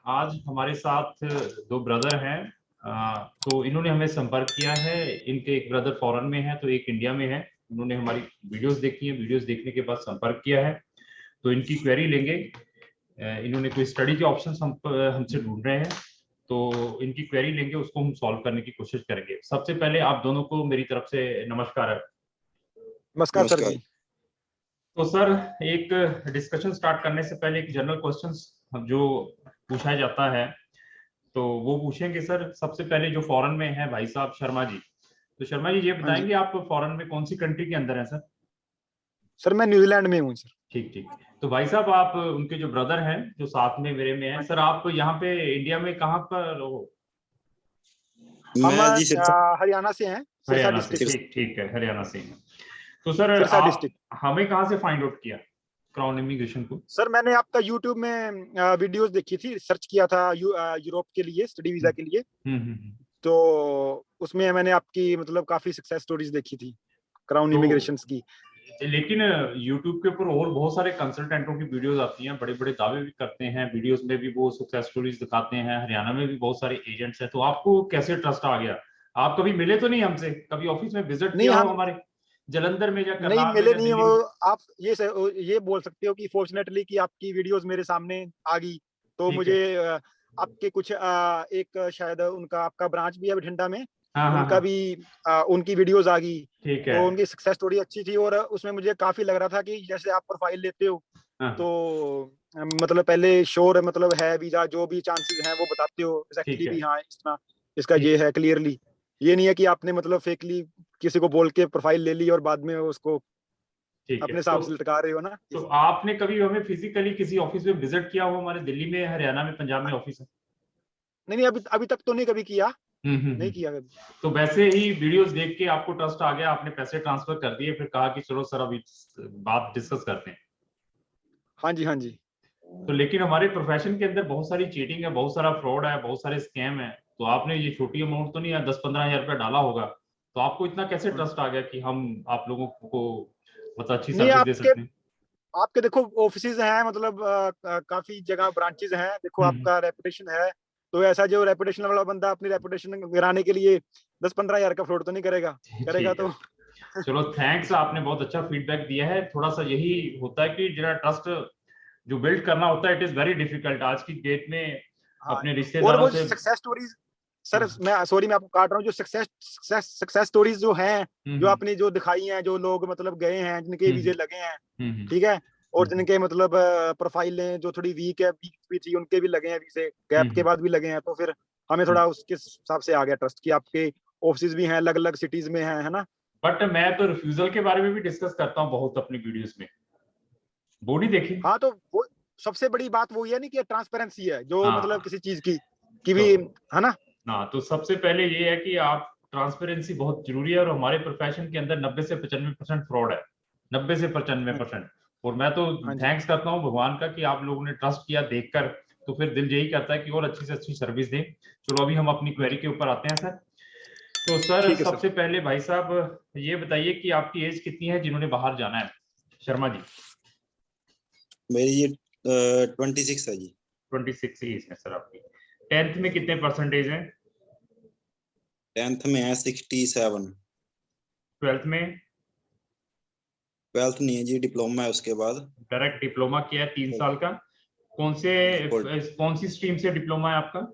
आज हमारे साथ दो ब्रदर हैं। तो इन्होंने हमें संपर्क किया है। इनके एक ब्रदर फॉरेन में है तो एक इंडिया में है। उन्होंने हमारी वीडियोस देखी है, वीडियोस देखने के बाद संपर्क किया है। तो इनकी क्वेरी लेंगे। इन्होंने कोई स्टडी के ऑप्शंस हमसे ढूंढ रहे हैं, तो इनकी क्वेरी लेंगे, उसको हम सॉल्व करने की कोशिश करेंगे। सबसे पहले आप दोनों को मेरी तरफ से नमस्कार है। नमस्कार सर जी। तो सर, एक डिस्कशन स्टार्ट करने से पहले एक जनरल क्वेश्चंस जो पूछा जाता है तो वो पूछेंगे सर। सबसे पहले जो फॉरेन में है भाई साहब शर्मा जी, तो शर्मा जी ये बताएंगे आप फॉरेन में कौन सी कंट्री के अंदर है सर? सर मैं न्यूजीलैंड में हूँ सर। ठीक ठीक। तो भाई साहब आप उनके जो ब्रदर हैं जो साथ में मेरे में हैं सर, आप यहाँ पे इंडिया में कहाँ पर हो? हम हरियाणा से हैं, सिरसा हरियाणा से। डिस्ट्रिक्ट। ठीक ठीक है, हरियाणा से हैं। तो सर सिरसा आप डिस्ट्रिक्ट। हमें कहाँ से फाइंड आउट किया क्राउन इमिग्रेशन को? सर मैंने आपका यूट्यूब में वीडियोस देखी थी, सर्च किया था यूरोप के लिए, स्टडी वीजा के लिए। तो उसमें मैंने आपकी मतलब काफी सक्सेस स्टोरीज देखी थी क्राउन इमिग्रेशन की। लेकिन YouTube के ऊपर और बहुत सारे कंसल्टेंटों की वीडियोस आती हैं, बड़े बड़े दावे भी करते हैं, वीडियोस में भी वो सक्सेस स्टोरीज दिखाते हैं। हरियाणा में भी बहुत सारे एजेंट्स हैं, तो आपको कैसे ट्रस्ट आ गया? आप कभी मिले तो नहीं हमसे? कभी ऑफिस में विजिट नहीं, किया हो हम हमारे जलंधर में या नहीं करनाल में मिले, या नहीं दिल्ली वो। में? आप ये बोल सकते हो कि फॉर्चुनेटली कि आपकी वीडियोस मेरे सामने आ गई, तो ठीक है। मुझे आपके कुछ एक शायद उनका आपका ब्रांच भी है बठिंडा में, हाँ हाँ उनका हाँ। भी उनकी वीडियोस आ गई। ठीक है। तो उनकी सक्सेस स्टोरी अच्छी थी और उसमें मुझे काफी लग रहा था कि जैसे आप प्रोफाइल लेते हो हाँ। तो मतलब पहले श्योर मतलब है वीजा, जो भी चांसेस हैं वो बताते हो ठीक एक्चुअली है। भी, हाँ इसका इसका ये ठीक। है क्लियरली। ये नहीं है कि आपने मतलब फेकली किसी को बोल के प्रोफाइल ले ली और बाद में उसको ठीक है। अपने हिसाब से लटका रहे हो ना। तो आपने कभी हमें फिजिकली किसी ऑफिस में विजिट किया हो? हमारे दिल्ली में, हरियाणा में, पंजाब में ऑफिस है? नहीं नहीं, अभी अभी तक तो नहीं कभी किया, हम्म। नहीं किया कभी। तो वैसे ही वीडियोस देख के आपको ट्रस्ट आ गया, आपने पैसे ट्रांसफर कर दिए, फिर कहा कि चलो सर अभी बात डिस्कस करते हैं। हाँ जी, हाँ जी। तो लेकिन हमारे प्रोफेशन के अंदर बहुत सारी चीटिंग है, बहुत सारा फ्रॉड है, बहुत सारे स्कैम है। तो आपने ये छोटी अमाउंट तो नहीं है, 10-15 हजार रुपया डाला होगा, तो आपको इतना कैसे हाँ। ट्रस्ट आ गया कि हम आप लोगों को मतलब अच्छी नहीं, सर्विस दे आपके सकते हैं? आपके देखो ऑफिसेज हैं, मतलब काफी जगह ब्रांचेज हैं, देखो हम्म। आपका रेपुटेशन है। तो ऐसा जो रेपुटेशन वाला बंदा अपनी रेपुटेशन गिराने के लिए 10-15 हजार का फ्रॉड तो नहीं करेगा, करेगा ठीक है। तो। चलो थैंक्स, आपने बहुत अच्छा फीडबैक दिया है। थोड़ा सा यही होता है कि जरा ट्रस्ट जो बिल्ड करना होता है, इट इज वेरी डिफिकल्ट आज की डेट में हाँ, अपने और रिश्तेदारों वो से। सक्सेस स्टोरीज, सर हाँ। मैं सॉरी मैं आपको काट रहा हूँ, जो सक्सेस स्टोरीज जो हैं, जो हम्म आपने जो दिखाई हैं, जो लोग मतलब गए हैं, जिनके हम्म वीजे लगे हैं, हम्म ठीक है, और हम्म जिनके मतलब प्रोफाइलें जो थोड़ी वीक है, वीक भी थी, उनके भी लगे हैं वीजे, गैप के हम्म बाद भी लगे हैं, तो फिर हमें थोड़ा उसके हिसाब से आ गया ट्रस्ट कि आपके ऑफिस भी हैं, अलग अलग सिटीज में हैं, है ना। बट मैं तो रिफ्यूजल के बारे में भी डिस्कस करता हूँ बहुत अपनी वीडियोस में। वो नहीं देखी? हाँ, तो वो सबसे बड़ी बात वो है नहीं कि ट्रांसपेरेंसी है जो मतलब हाँ। किसी चीज की तो भी, है ना। हाँ, तो सबसे पहले ये है कि आप ट्रांसपेरेंसी बहुत जरूरी है, और हमारे प्रोफेशन के अंदर 90 से 95% फ्रॉड है। 90 से 95%। और मैं तो हाँ जी, थैंक्स करता हूँ भगवान का कि आप लोगों ने ट्रस्ट किया देखकर। तो फिर दिल यही करता है कि और अच्छी से अच्छी सर्विस दें। चलो अभी हम अपनी हाँ क्वेरी जी। के ऊपर आते हैं सर। तो सर ठीक है सर। सबसे पहले भाई साहब ये बताइए कि आपकी एज कितनी है जिन्होंने बाहर जाना है? शर्मा जी। मेरी ये 26 है जी। 26 एज है सर आपकी। 10th में कितने परसेंटेज है? 10th में है 67। 12th में? 12th नहीं है जी, डिप्लोमा है उसके बाद। डायरेक्ट डिप्लोमा किया है 3 साल का? कौन से कौन सी स्ट्रीम से डिप्लोमा है आपका?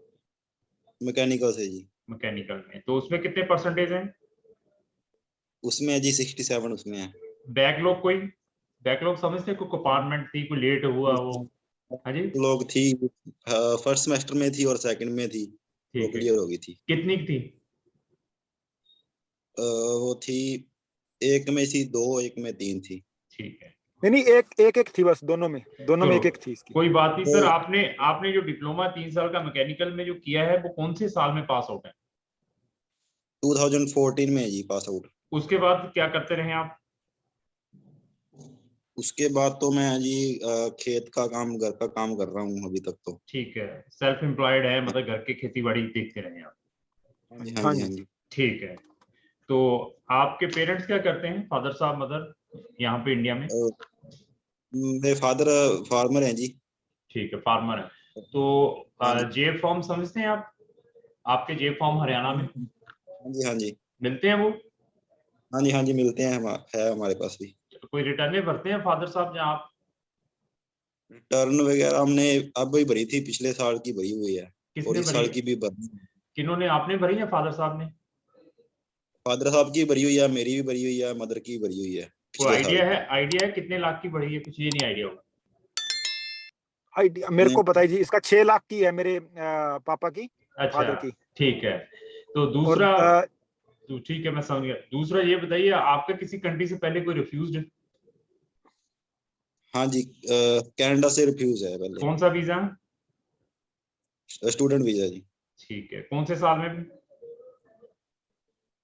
मैकेनिकल से जी। मैकेनिकल में, तो उसमें कितने परसेंटेज हैं? उसमें है जी 67 उसमें है। बैकलॉग कोई? बैकलॉग समझते, कोई कंपार्टमेंट थी, कोई लेट हुआ वो? हाँ जी। लोग थी, फर्स्ट सेमेस्टर में थी और सेकंड में थी, वो ठीक है। क्लियर हो गई थी। कितनी थी? वो थी, एक में थी 2, एक में 3 थी। ठीक है। नहीं नहीं, एक एक एक थी बस, दोनों में चलो एक एक थी इसकी। कोई बात नहीं वो सर। आपने आपने जो डिप्लोमा 3 साल का मैकेनिकल में जो किया है वो कौन से साल में पास आउट है? 2014 में है जी पास आउट। उसके बाद क्या करते रहे आप? उसके बाद तो मैं जी खेत का काम, घर का काम कर रहा हूँ अभी तक तो। ठीक है, सेल्फ एम्प्लॉयड है, मतलब घर के खेती बाड़ी देखते रहे आप? हाँ जी, हाँ हाँ जी, हाँ जी। जी। ठीक है। तो आपके पेरेंट्स क्या करते हैं, फादर साहब मदर, यहाँ पे इंडिया में? मेरे फादर फार्मर हैं जी। ठीक है, फार्मर है। तो हाँ जे फॉर्म समझते हैं आप? आपके जे फॉर्म हरियाणा में जी, हाँ जी, मिलते हैं वो? हाँ जी, हाँ जी, मिलते हैं, है हमारे पास भी। कोई रिटर्न में भरते हैं फादर साहब या आप? रिटर्न वगैरह हमने अब ही भरी थी, पिछले साल की भरी हुई है, और किसने इस भरी? साल की भी भरनी है। किन्होंने, आपने भरी या फादर साहब ने? फादर साहब की भरी हुई है, मेरी भी भरी हुई है, मदर की भरी हुई है कोई पिछले साल की। आइडिया है कितने लाख की बढ़ी है? कुछ ये नहीं आइडिया होगा? आइडिया मेरे ने को बताइए जी, इसका 6 लाख की है मेरे पापा की, अच्छा, फादर की। ठीक है। तो और दूसरा, तो ठीक है, मैं समझ गया। दूसरा ये बताइए, आपका किसी कंट्री से पहले कोई रिफ्यूज्ड? हाँ जी, कनाडा से रिफ्यूज है पहले। कौन सा वीजा? स्टूडेंट वीजा जी। ठीक है, कौन से साल में?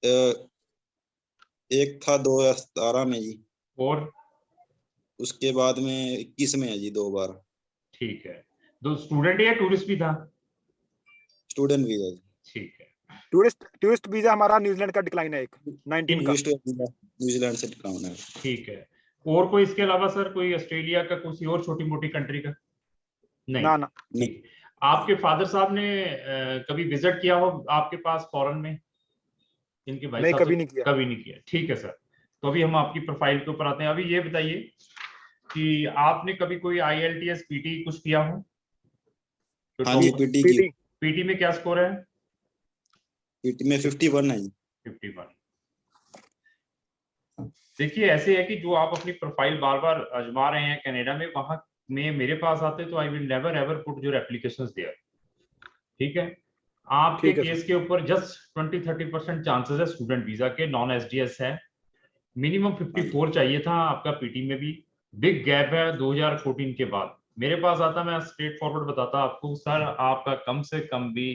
अ, एक था 2017 में जी, और? उसके बाद में 21 में है जी, 2 बार। ठीक है। दो स्टूडेंट या टूरिस्ट भी था? स्टूडेंट वीजा जी। ठीक है। टूरिस्ट वीजा हमारा न्यूजीलैंड का डिक्लाइन है, एक 19 का। टूरिस्ट वीजा न्यूजीलैंड से डिक्लाइन है। ठीक है। और कोई इसके अलावा सर, कोई ऑस्ट्रेलिया का, किसी और छोटी मोटी कंट्री का? नहीं। ना ना। नहीं, ठीक। आपके फादर साहब ने कभी विजिट किया हो आपके पास फॉरेन में? इनके भाई नहीं, साहब से कभी नहीं किया। कभी नहीं किया। ठीक है सर। तो अभी हम आपकी प्रोफाइल के ऊपर आते हैं। अभी ये बताइए कि आपने कभी कोई IELTS पीटी कुछ किया हो? तो हाँ जी, टॉप पीटी की। पीटी। पीटी में क्या स्कोर है? पीटी में 51 है जी। 51। देखिए, ऐसे है कि जो आप अपनी प्रोफाइल बार बार आजमा रहे हैं कनाडा में, वहां में मेरे पास आते तो I will never ever put your applications there. ठीक है? आपके ठीक है सर। केस के ऊपर जस्ट 20-30% चांसेस है स्टूडेंट वीजा के, नॉन एसडीएस है। मिनिमम हाँ जी, 54 चाहिए था आपका पीटी में भी। बिग गैप है 2014 के बाद। मेरे पास आता, मैं स्ट्रेट फॉरवर्ड बताता आपको सर, आपका कम से कम भी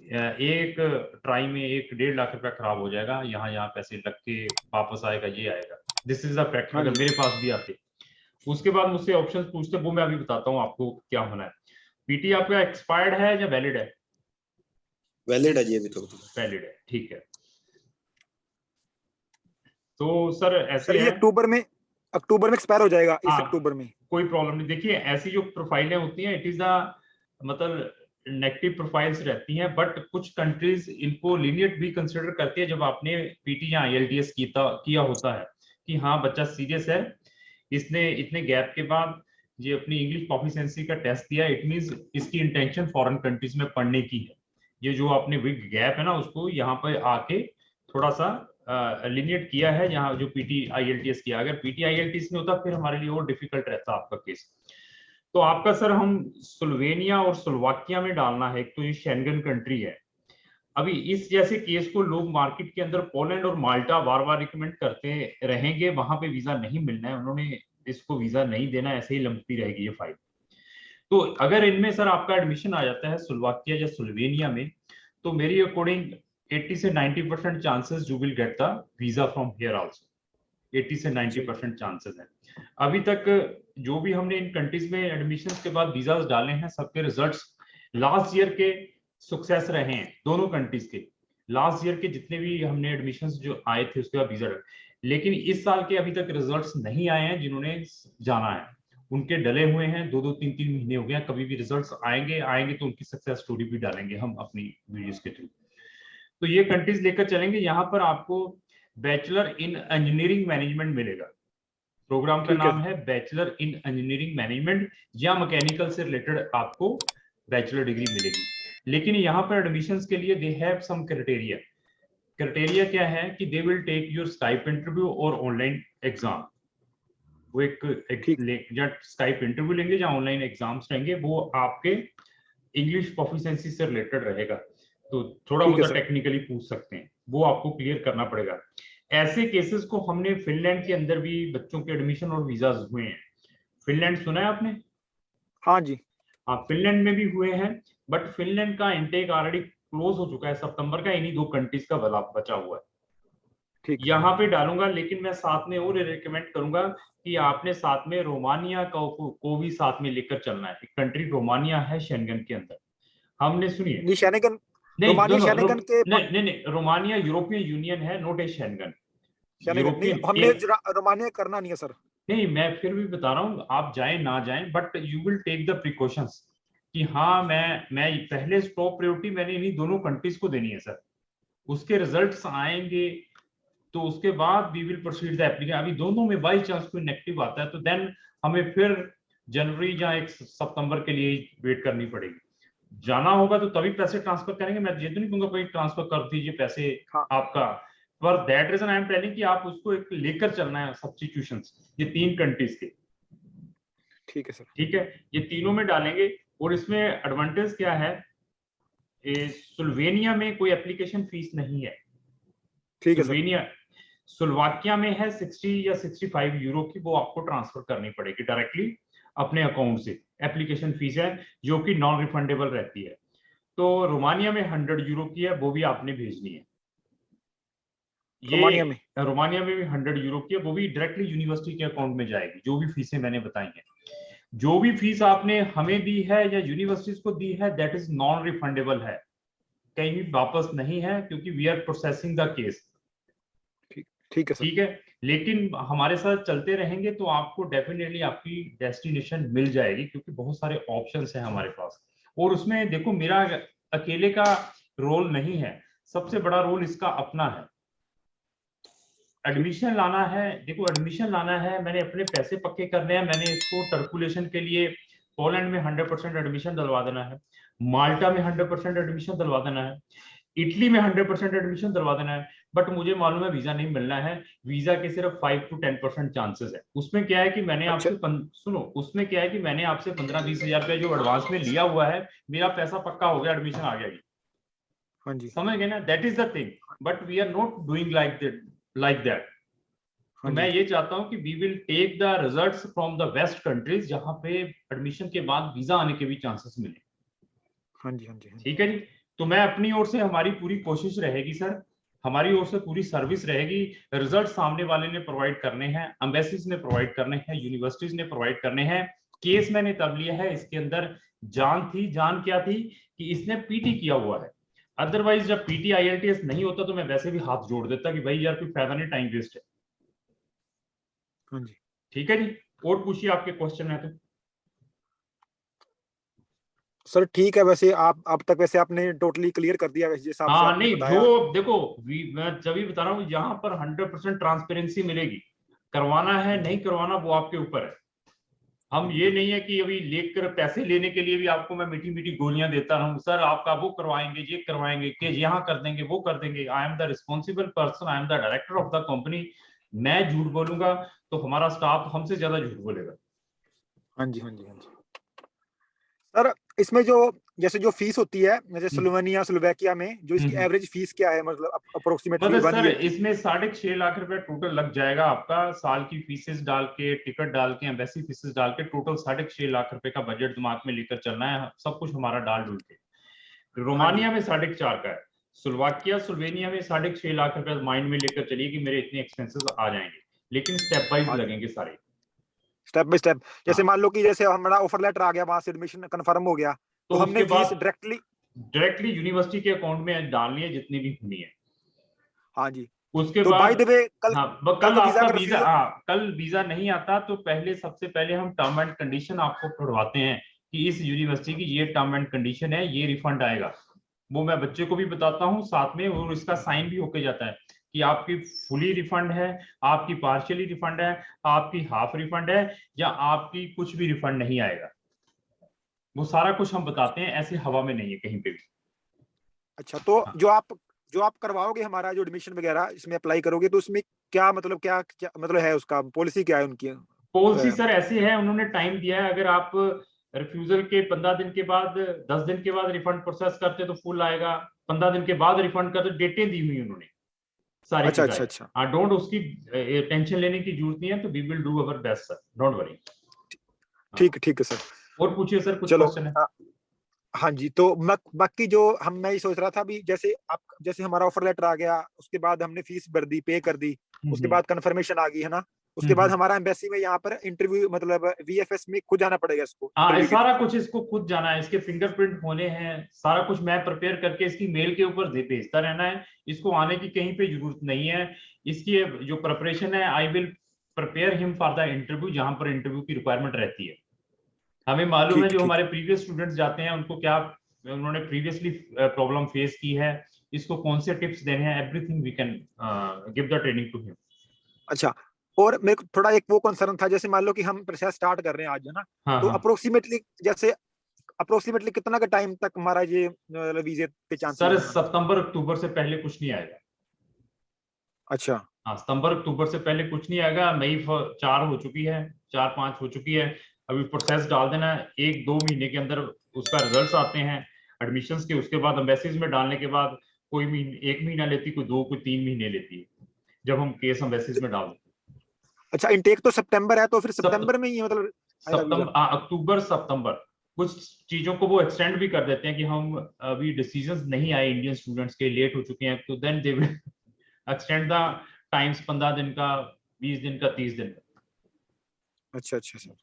एक ट्राई में 1-1.5 लाख रुपया खराब हो जाएगा। यहाँ पैसे लग के वापस आएगा, ये आएगा। This is the fact. हाँ अगर जी। मेरे पास भी आते, उसके बाद मुझसे ऑप्शंस पूछते, वो मैं अभी बताता हूँ आपको क्या होना है। पीटी आपका एक्सपायर्ड है या वैलिड है? वैलिड है जी अभी तो। वैलिड है, ठीक है। तो सर सर ऐसे ये है। अक्टूबर में एक्सपायर हो जाएगा, इस हाँ, अक्टूबर में। कोई प्रॉब्लम नहीं। देखिए, ऐसी जो प्रोफाइलें होती हैं, इट इज द मतलब नेगेटिव प्रोफाइल्स रहती हैं, बट कुछ कंट्रीज इनको लीनियट भी कंसिडर करती है जब आपने पीटी या IELTS किया होता है कि हाँ बच्चा सीरियस है, इसने इतने गैप के बाद ये अपनी इंग्लिश प्रोफिशिएंसी का टेस्ट दिया, इट मींस इसकी इंटेंशन फॉरेन कंट्रीज में पढ़ने की है। ये जो आपने बिग गैप है ना, उसको यहाँ पे आके थोड़ा सा लिनिएट किया है। यहाँ जो पीटी IELTS किया, अगर पीटी IELTS नहीं होता फिर हमारे लिए और डिफिकल्ट रहता आपका केस। तो आपका सर, हम स्लोवेनिया और स्लोवाकिया में डालना है, एक तो ये शेंगन कंट्री है। अभी इस जैसे केस को लोग मार्केट के अंदर पोलैंड और माल्टा बार बार रिकमेंड करते रहेंगे, वहां पे वीजा नहीं मिलना है, उन्होंने इसको वीजा नहीं देना, ऐसे ही लंबती रहेगी ये फाइल। तो अगर इनमें सर आपका एडमिशन आ जाता है स्लोवाकिया या स्लोवेनिया में, तो मेरी अकॉर्डिंग 80 से 90% chances you will get the visa from here also. 80 से 90% चांसेस है। अभी तक जो भी हमने इन कंट्रीज में एडमिशन के बाद वीजा डाले हैं, सबके रिजल्ट्स लास्ट ईयर के सक्सेस रहे हैं, दोनों कंट्रीज के। लास्ट ईयर के जितने भी हमने एडमिशन जो आए थे उसके बाद वीजा, लेकिन इस साल के अभी तक रिजल्ट्स नहीं आए हैं जिन्होंने जाना है, उनके डले हुए हैं। 2-2 3-3 महीने हो गए हैं। कभी भी रिजल्ट्स आएंगे तो उनकी सक्सेस स्टोरी भी डालेंगे हम अपनी वीडियोस के थ्रू। तो ये कंट्रीज लेकर चलेंगे। यहाँ पर आपको बैचलर इन इंजीनियरिंग मैनेजमेंट मिलेगा। प्रोग्राम का ठीक है नाम है बैचलर इन इंजीनियरिंग मैनेजमेंट, या मैकेनिकल से रिलेटेड आपको बैचलर डिग्री मिलेगी। लेकिन यहाँ पर एडमिशन के लिए they have some criteria. Criteria क्या है कि they will take your Skype interview और ऑनलाइन एग्जाम। वो ठीक। या स्काइप इंटरव्यू लेंगे या ऑनलाइन एग्जाम्स रहेंगे, वो आपके इंग्लिश प्रोफिशिएंसी से रिलेटेड रहेगा। तो थोड़ा ठीक है बहुत सर। टेक्निकली पूछ सकते हैं, वो आपको क्लियर करना पड़ेगा। ऐसे केसेस को हमने फिनलैंड के अंदर भी बच्चों के एडमिशन और वीजाज हुए हैं। फिनलैंड सुना है आपने? हाँ जी। हाँ, फिनलैंड में भी हुए हैं, बट फिनलैंड का इनटेक ऑलरेडी क्लोज हो चुका है सितंबर का, इन्हीं 2 कंट्रीज का बचा हुआ है। ठीक। यहाँ पे डालूंगा, लेकिन मैं साथ में और रिकमेंड करूंगा कि आपने साथ में रोमानिया को भी साथ में लेकर चलना है। कंट्री रोमानिया है शेंगन के अंदर, हमने सुनिए। नहीं, शैनेगन। नहीं, रोमानिया दोनों शैनेगन के नहीं, रोमानिया यूरोपियन यूनियन है, नोट ए शेंगन। शैनेगन नहीं, यूरोपियन हमने रोमानिया करना नहीं है सर। नहीं, मैं फिर भी बता रहा हूँ, आप जाएं ना जाएं, but you will take the precautions. कि हाँ मैं पहले टॉप प्रायोरिटी मैंने इन्हीं दोनों कंट्रीज को देनी है सर, उसके रिजल्ट्स आएंगे तो उसके बाद we will proceed the application. अभी दोनों में बाई चांस कोई नेगेटिव आता है तो देन हमें फिर जनवरी या 1 सितंबर के लिए वेट करनी पड़ेगी। जाना होगा तो तभी पैसे ट्रांसफर करेंगे, मैं ये तो नहीं कहूंगा कोई ट्रांसफर कर दीजिए पैसे आपका, for that reason I am telling कि आप उसको एक लेकर चलना है सब्स्टिट्यूशंस, ये 3 कंट्रीज के। ठीक है सर। ठीक है, ये तीनों में डालेंगे। और इसमें एडवांटेज क्या है, स्लोवेनिया में कोई एप्लीकेशन फीस नहीं है। ठीक है सर। स्लोवाकिया में है 60 या 65 यूरो की, वो आपको ट्रांसफर करनी पड़ेगी डायरेक्टली अपने अकाउंट से, एप्लीकेशन फीस है जो कि नॉन रिफंडेबल रहती है। तो रोमानिया में 100 यूरो की है, वो भी आपने भेजनी है। रोमानिया में भी 100 यूरो की है, वो भी डायरेक्टली यूनिवर्सिटी के अकाउंट में जाएगी, जो भी फीसें मैंने बताई हैं। जो भी फीस आपने हमें दी है या यूनिवर्सिटीज को दी है, दैट इज नॉन रिफंडेबल है, कहीं भी वापस नहीं है, क्योंकि we are processing the case. ठीक है सर। ठीक है, लेकिन हमारे साथ चलते रहेंगे तो आपको डेफिनेटली आपकी डेस्टिनेशन मिल जाएगी, क्योंकि बहुत सारे ऑप्शंस हैं हमारे पास। और उसमें देखो मेरा अकेले का रोल नहीं है, सबसे बड़ा रोल इसका अपना है। एडमिशन लाना है, देखो एडमिशन लाना है, मैंने अपने पैसे पक्के करने हैं, मैंने इसको टर्कुलेशन के लिए पोलैंड में 100% एडमिशन दिलवा देना है, माल्टा में 100% एडमिशन दिलवा देना है, इटली में 100% एडमिशन दिलवा देना है। बट मुझे मालूम है वीजा नहीं मिलना है, वीजा के सिर्फ 5 to 10% चांसेस है। उसमें क्या है कि मैंने आपसे सुनो, उसमें क्या है कि मैंने आपसे 15-20 हजार रुपया जो एडवांस में लिया हुआ है, मेरा पैसा पक्का हो गया, एडमिशन आ गया जी। हाँ जी, समझ गए ना, that is the thing, but we are not doing like that. तो मैं ये चाहता हूं कि we will take the results from the west countries, जहां पे एडमिशन के बाद वीजा आने के भी चांसेस मिले। हाँ जी, हाँ जी, हाँ जी। ठीक है जी, तो मैं अपनी ओर से, हमारी पूरी कोशिश रहेगी सर, हमारी ओर से पूरी सर्विस रहेगी। रिजल्ट सामने वाले ने प्रोवाइड करने हैं, एम्बेसीज ने प्रोवाइड करने हैं, यूनिवर्सिटीज ने प्रोवाइड करने हैं। केस मैंने तब लिया है, इसके अंदर जान थी, जान क्या थी कि इसने पीटी किया हुआ है। अदरवाइज जब पीटी IELTS नहीं होता तो मैं वैसे भी हाथ जोड़ देता कि भाई यार कोई फायदा नहीं, टाइम वेस्ट है। हाँ जी, ठीक है जी, और पूछिए, आपके क्वेश्चन है तो। सर ठीक है, वैसे आप अब तक वैसे आपने टोटली क्लियर कर दिया वैसे जिस हिसाब से हाँ आपने नहीं, बताया। जो देखो मैं जब भी बता रहा हूँ, यहाँ पर 100% ट्रांसपेरेंसी मिलेगी। करवाना है नहीं करवाना वो आपके ऊपर है। हम ये नहीं है कि अभी लेकर पैसे लेने के लिए भी आपको मैं मीठी मीठी गोलियां देता रहूं, सर आपका वो करवाएंगे, ये करवाएंगे, कि यहाँ कर देंगे, वो कर देंगे। I am the responsible person, I am the director of the company. मैं झूठ बोलूंगा तो हमारा स्टाफ हमसे ज्यादा झूठ बोलेगा। हाँ जी, हाँ जी, हाँ जी। सर इसमें जो जैसे जो फीस होती है, जैसे स्लोवेनिया स्लोवाकिया में जो इसकी एवरेज फीस क्या है, मतलब अप्रोक्सीमेटली मतलब 1 सर ईयर की? इसमें 6.5 लाख रुपए टोटल लग जाएगा आपका, साल की फीसेस डाल के, टिकट डाल के, एम्बेसी फीसेस डाल के, टोटल 6.5 लाख रुपए का बजट दिमाग में लेकर चलना है, सब कुछ हमारा डाल डूल के। रोमानिया में 4.5 का है, स्लोवाकिया स्लोवेनिया में 6.5 लाख रुपए माइंड में लेकर चलिए कि मेरे इतने एक्सपेंसेस आ जाएंगे, लेकिन स्टेप वाइज लगेंगे सारे, स्टेप बाय स्टेप। जैसे हाँ। मान लो कि जैसे हमारा ऑफर लेटर आ गया, वहां से एडमिशन कंफर्म हो गया, तो तो हमने उसके फीस बाद डायरेक्टली यूनिवर्सिटी के अकाउंट में डालनी है जितनी भी होनी है। हाँ जी। उसके तो बाय बाद द वे कल हाँ, कल कल वीजा आपका का वीजा, रिफ्यूजल। हाँ कल वीजा नहीं आता तो पहले, सबसे पहले हम टर्म एंड कंडीशन आपको पढ़वाते हैं कि इस यूनिवर्सिटी की ये टर्म एंड कंडीशन है, ये रिफंड आएगा। वो मैं बच्चे को भी बताता हूँ साथ में, और इसका साइन भी होके जाता है कि आपकी फुली रिफंड है, आपकी पार्शियली रिफंड है, आपकी हाफ रिफंड है, या आपकी कुछ भी रिफंड नहीं आएगा। वो सारा कुछ हम बताते हैं, ऐसे हवा में नहीं है कहीं पे भी। अच्छा, तो हाँ। जो आप करवाओगे हमारा जो एडमिशन वगैरह इसमें अप्लाई करोगे, तो उसमें क्या मतलब क्या मतलब है, उसका पॉलिसी क्या है उनकी? पॉलिसी सर ऐसी है, उन्होंने टाइम दिया है, अगर आप रिफ्यूजल के 15 दिन के बाद, 10 दिन के बाद रिफंड प्रोसेस करते तो फुल आएगा, 15 दिन के बाद रिफंड करते, डेटें दी हुई उन्होंने सारी की अच्छा, अच्छा, सारी। अच्छा। हाँ, डोंट उसकी टेंशन लेने की जरूरत नहीं है, तो we will do our best sir, don't worry. ठीक है सर। और पूछिए सर, कुछ चलो, क्वेश्चन है? हाँ जी, तो बाकी जो मैं ये सोच रहा था अभी, जैसे हमारा ऑफर लेटर आ गया, उसके बाद हमने फीस भर दी, पे कर दी, उसके बाद कंफर्मेशन आ गई है ना, उसके बाद हमारा एम्बेसी में यहाँ पर इंटरव्यू, मतलब VFS में खुद जाना पड़ेगा इसको हाँ, इंटरव्यू के सारा लिए? कुछ इसको खुद जाना है, इसके फिंगरप्रिंट होने हैं, सारा कुछ मैं प्रिपेयर करके इसकी मेल के ऊपर भेजता रहना है, इसको आने की कहीं पे जरूरत नहीं है। इसकी जो प्रिपरेशन है, I will prepare him for the interview, जहां पर इंटरव्यू की रिक्वायरमेंट रहती है। हमें मालूम है ठीक जो ठीक। हमारे प्रीवियस स्टूडेंट्स जाते हैं उनको क्या उन्होंने प्रीवियसली प्रॉब्लम फेस की है, इसको कौन से टिप्स देने हैं, everything we can give the training to him. अच्छा, और मेरे को थोड़ा एक वो कंसर्न था, जैसे मान लो कि हम प्रोसेस स्टार्ट कर रहे हैं आज, है ना, हाँ तो हाँ अप्रोक्सीमेटली कितना का टाइम तक हमारा ये वीजे के चांसेस सर, हैं? सितंबर अक्टूबर से पहले कुछ नहीं आएगा। अच्छा हाँ, सितंबर अक्टूबर से पहले कुछ नहीं आएगा। मई 4 हो चुकी है, 4-5 हो चुकी है, अभी प्रोसेस डाल देना है, 1-2 महीने के अंदर उसका रिजल्ट्स आते हैं एडमिशंस के। उसके बाद एम्बेसीज में डालने के बाद कोई 1 महीना लेती, कोई 2, कोई 3 महीने लेती है जब हम केस एम्बेसीज में डाल देते हैं। अच्छा, इनटेक तो सितंबर है, तो फिर सब सितंबर में ही मतलब आएगा वीजा? अक्टूबर सितंबर, कुछ चीजों को वो एक्सटेंड भी कर देते हैं कि हम अभी डिसीजंस नहीं आए इंडियन स्टूडेंट्स के, लेट हो चुके हैं, तो then they will extend the times, 15 दिन का, 20 दिन का, 30 दिन का। अच्छा अच्छा सर,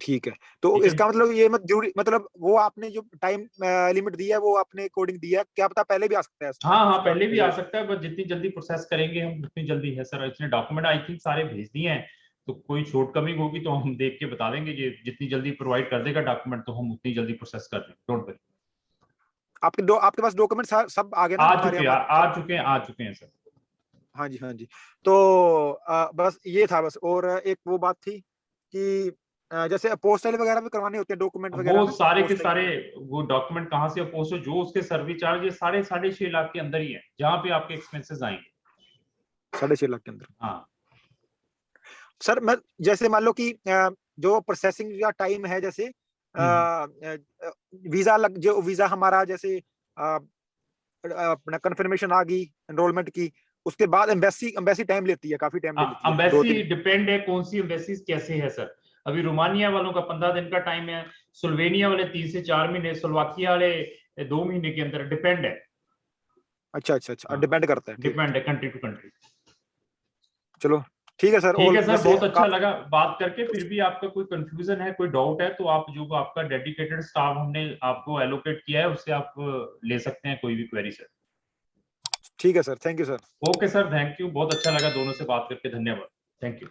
ठीक है। तो ठीक है। इसका मतलब ये मत जरूरी, मतलब वो आपने जो टाइम लिमिट दिया है वो आपने अकॉर्डिंग दिया है, क्या पता पहले भी आ सकता है हाँ हाँ, उसका पहले भी आ रिजल्ट? सकता है, बस जितनी जल्दी प्रोसेस करेंगे हम उतनी जल्दी है सर। इसने डॉक्यूमेंट आई थिंक सारे भेज दिए हैं, तो कोई शॉर्टकमिंग होगी तो हम देख के बता देंगे। ये जितनी जल्दी प्रोवाइड कर देगा डॉक्यूमेंट तो हम उतनी जल्दी प्रोसेस कर देंगे, डोंट वरी। आपके पास डॉक्यूमेंट सब आ गए ना हमारे हमारे आ चुके हैं सर। हाँ जी हाँ जी। तो बस ये था बस, और एक वो बात थी कि जैसे अपोस्टाइल वगैरह भी करवाने होते हैं डॉक्यूमेंट वो वगैरह ना, सारे के अपोस्टाइल? सारे वो डॉक्यूमेंट कहाँ से अपोज हो, जो उसके सर्विस चार्ज, ये साढ़े 6.5 लाख के अंदर ही है जहाँ पे आपके एक्सपेंसेस आएंगे। 6.5 लाख के अंदर? हाँ सर मैं जैसे मान लो कि जो प्रोसेसिंग का टाइम है, जैसे वीजा जो वीजा हमारा जैसे अपना कंफर्मेशन आ गई एनरोलमेंट की, उसके बाद एम्बेसी टाइम लेती है, काफी टाइम ले लेती है, दो अम्बेसी तीन डिपेंड है कौन सी एम्बेसी कैसे है सर। अभी रोमानिया वालों का 15 दिन का टाइम है, स्लोवेनिया वाले 3 से 4 महीने, स्लोवाकिया वाले 2 महीने के अंदर, डिपेंड है। अच्छा अच्छा अच्छा, हाँ, डिपेंड करता है, ठीक डिपेंड ठीक। है कंट्री टू कंट्री। चलो ठीक है सर। ठीक और है सर, वैसे बहुत अच्छा लगा बात करके। फिर भी आपका कोई कंफ्यूजन है, कोई डाउट है, तो आप जो आपका डेडिकेटेड स्टाफ हमने आपको एलोकेट किया है उससे आप ले सकते हैं कोई भी क्वेरी सर। ठीक है sir, thank you sir. Okay sir, thank you, बहुत अच्छा लगा दोनों से बात करके, धन्यवाद, थैंक यू।